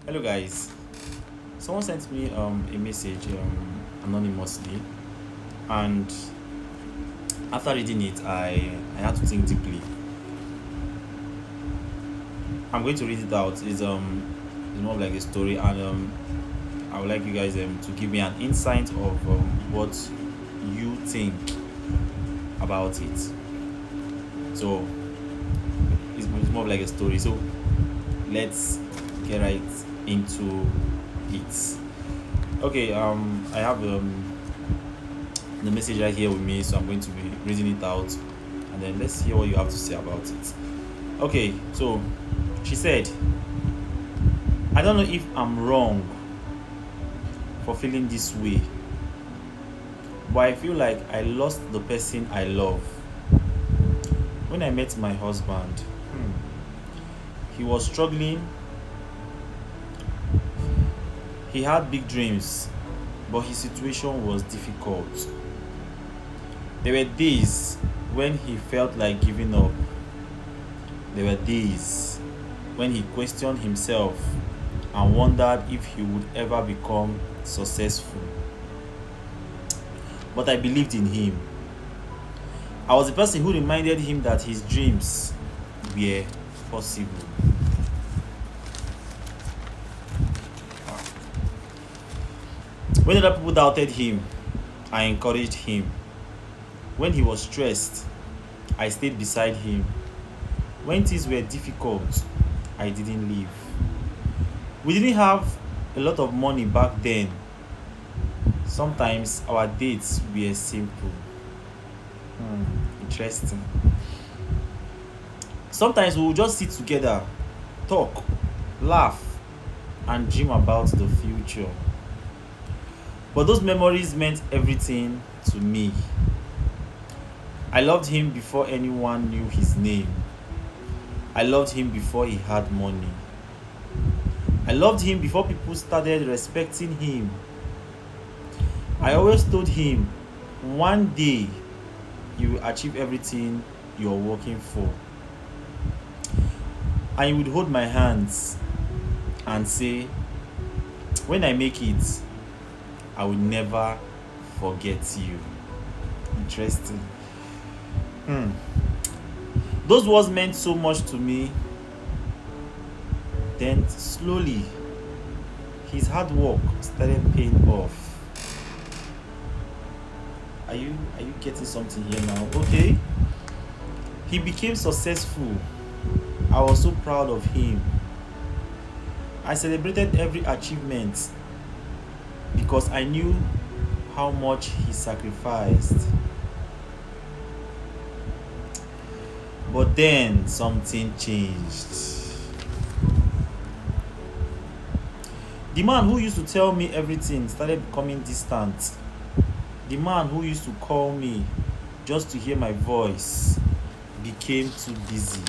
Hello guys. Someone sent me a message anonymously, and after reading it, I had to think deeply. I'm going to read it out. It's more like a story, and I would like you guys to give me an insight of what you think about it. So it's more like a story. So let's get right into it. Okay. I have the message right here with me, so I'm going to be reading it out, and then let's hear what you have to say about it. Okay, so she said, I don't know if I'm wrong for feeling this way, but I feel like I lost the person I love. When I met my husband, he was struggling. He had big dreams, but his situation was difficult. There were days when he felt like giving up. There were days when he questioned himself and wondered if he would ever become successful. But I believed in him. I was the person who reminded him that his dreams were possible. When other people doubted him, I encouraged him. When he was stressed, I stayed beside him. When things were difficult, I didn't leave. We didn't have a lot of money back then. Sometimes our dates were simple. Interesting. Sometimes we would just sit together, talk, laugh, and dream about the future. But those memories meant everything to me. I loved him before anyone knew his name. I loved him before he had money. I loved him before people started respecting him. I always told him, one day you will achieve everything you're working for. And he would hold my hands and say, when I make it, I will never forget you. Interesting. Those words meant so much to me. Then slowly, his hard work started paying off. Are you getting something here now? Okay. He became successful. I was so proud of him. I celebrated every achievement because I knew how much he sacrificed. But then something changed. The man who used to tell me everything started becoming distant. The man who used to call me just to hear my voice became too busy.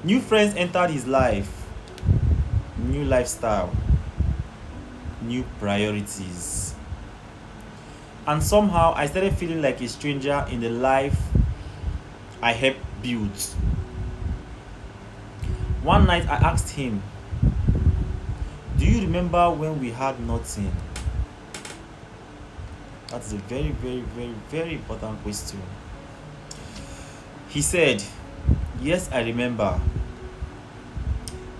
New friends entered his life, new lifestyle, new priorities. And somehow I started feeling like a stranger in the life I helped build. One night I asked him, do you remember when we had nothing? That's a very, very, very, very important question. He said, yes, I remember.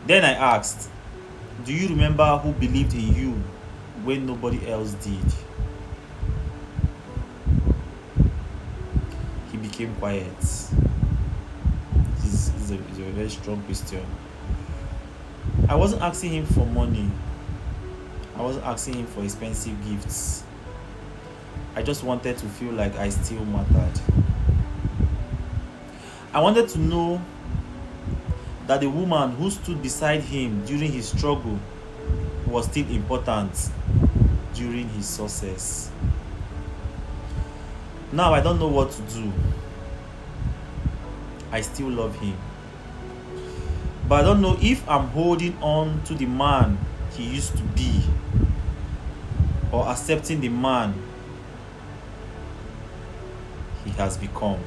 Then I asked, do you remember who believed in you when nobody else did? He became quiet. This is a very strong question. I wasn't asking him for money. I wasn't asking him for expensive gifts. I just wanted to feel like I still mattered. I wanted to know that the woman who stood beside him during his struggle was still important during his success. Now I don't know what to do. I still love him. But I don't know if I'm holding on to the man he used to be or accepting the man he has become.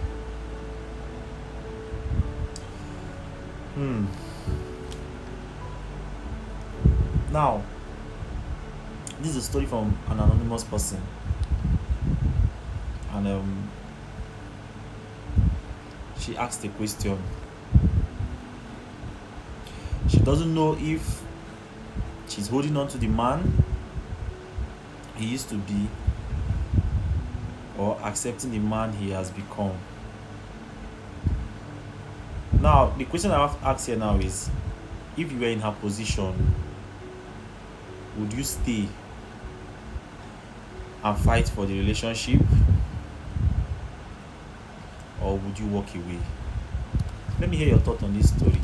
Hmm. Now, this is a story from an anonymous person, and she asked a question. She doesn't know if she's holding on to the man he used to be or accepting the man he has become. Now, the question I have to ask here now is, if you were in her position, would you stay and fight for the relationship, or would you walk away? Let me hear your thought on this story.